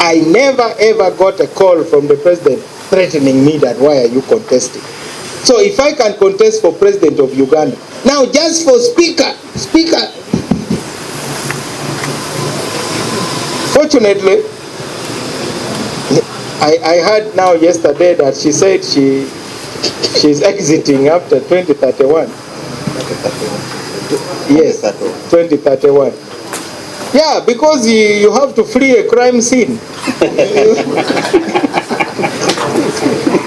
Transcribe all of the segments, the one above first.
I never ever got a call from the president threatening me that why are you contesting. So if I can contest for president of Uganda, now just for speaker, fortunately, I heard now yesterday that she said she's exiting after 2031. Yes, 2031. Yeah, because you have to flee a crime scene.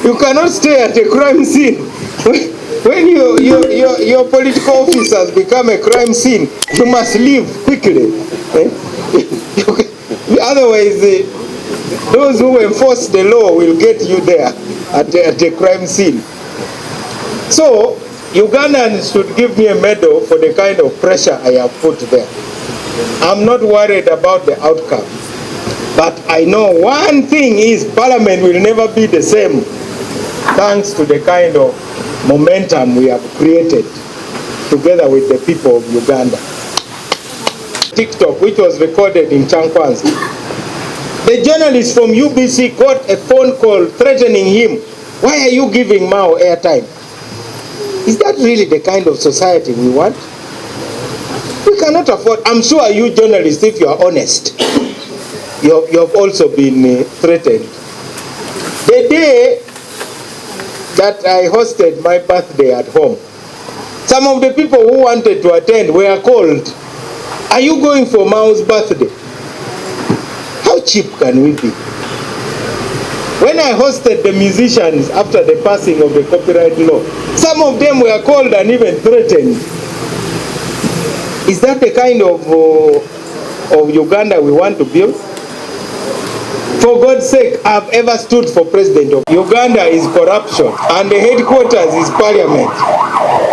You cannot stay at a crime scene. When your political officers become a crime scene, you must leave quickly. Otherwise, those who enforce the law will get you there at a crime scene. So, Ugandans should give me a medal for the kind of pressure I have put there. I'm not worried about the outcome. But I know one thing is Parliament will never be the same thanks to the kind of momentum we have created together with the people of Uganda. TikTok, which was recorded in Chankwanzi, the journalist from UBC got a phone call threatening him. Why are you giving Mao airtime? Is that really the kind of society we want? We cannot afford. I'm sure you journalists, if you are honest, you have also been threatened. The day that I hosted my birthday at home, some of the people who wanted to attend were called. Are you going for Mao's birthday? How cheap can we be? When I hosted the musicians after the passing of the copyright law, some of them were called and even threatened. Is that the kind of Uganda we want to build? For God's sake, I've ever stood for president of Uganda is corruption, and the headquarters is parliament.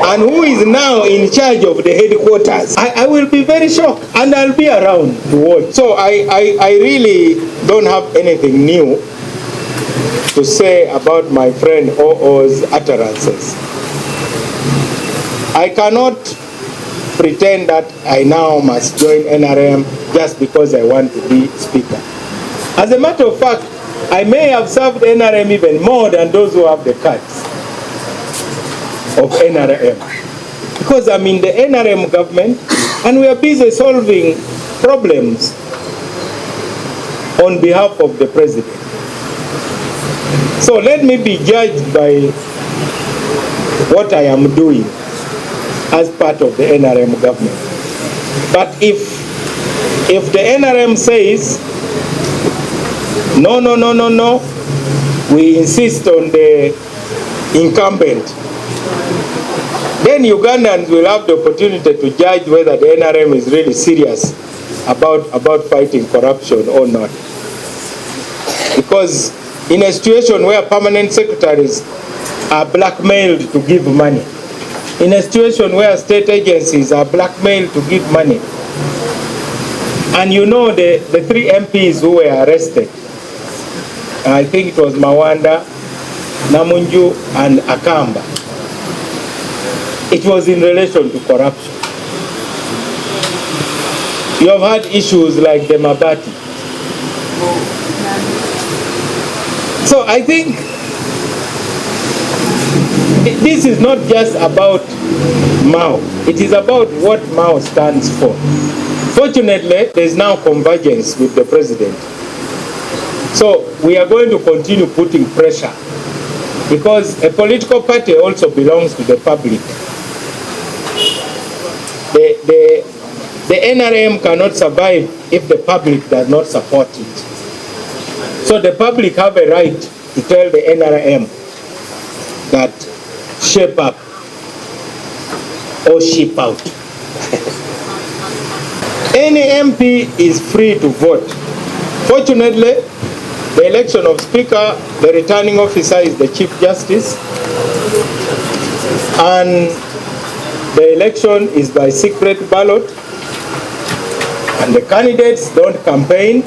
And who is now in charge of the headquarters? I will be very shocked, and I'll be around to watch. So I really don't have anything new to say about my friend OO's utterances. I cannot pretend that I now must join NRM just because I want to be speaker. As a matter of fact, I may have served NRM even more than those who have the cards of NRM. Because I'm in the NRM government and we are busy solving problems on behalf of the president. So let me be judged by what I am doing as part of the NRM government. But if the NRM says, no, we insist on the incumbent, then Ugandans will have the opportunity to judge whether the NRM is really serious about fighting corruption or not. Because in a situation where permanent secretaries are blackmailed to give money, in a situation where state agencies are blackmailed to give money, and you know the 3 MPs who were arrested, I think it was Mawanda, Namunju, and Akamba, it was in relation to corruption. You have had issues like the Mabati. So I think this is not just about Mao. It is about what Mao stands for. Fortunately, there is now convergence with the president. So we are going to continue putting pressure because a political party also belongs to the public. The NRM cannot survive if the public does not support it. So the public have a right to tell the NRM that shape up or ship out. Any MP is free to vote. Fortunately, the election of Speaker, the returning officer is the Chief Justice, and the election is by secret ballot, and the candidates don't campaign.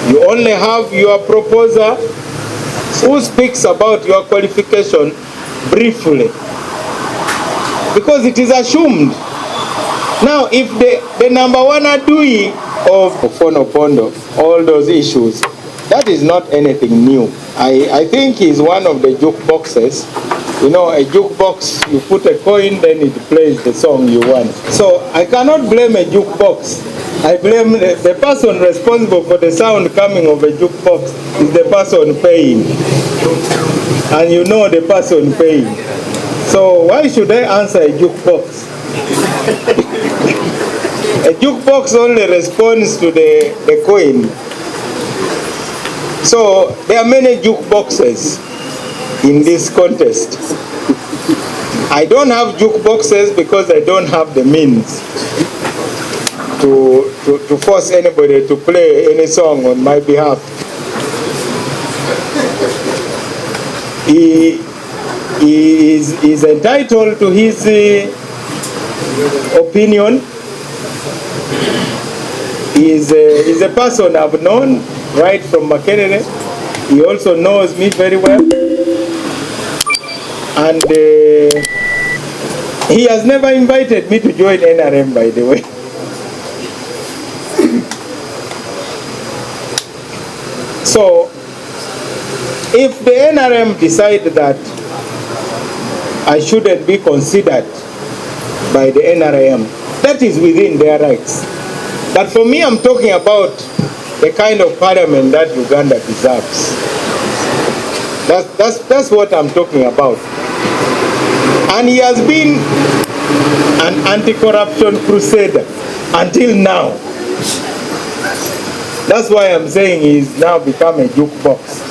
You only have your proposer who speaks about your qualification briefly, because it is assumed. Now, if the number one Adui of Fonopondo, all those issues. That is not anything new. I think he's one of the jukeboxes. You know, a jukebox, you put a coin, then it plays the song you want. So I cannot blame a jukebox. I blame the person responsible for the sound coming of a jukebox is the person paying. And you know the person paying. So why should I answer a jukebox? A jukebox only responds to the coin. So there are many jukeboxes in this contest. I don't have jukeboxes because I don't have the means to force anybody to play any song on my behalf. He is entitled to his opinion. He is a person I've known right from Makerere. He also knows me very well. And he has never invited me to join NRM, by the way. So, if the NRM decide that I shouldn't be considered by the NRM, that is within their rights. But for me, I'm talking about the kind of parliament that Uganda deserves. That's what I'm talking about. And he has been an anti-corruption crusader until now. That's why I'm saying he's now become a jukebox.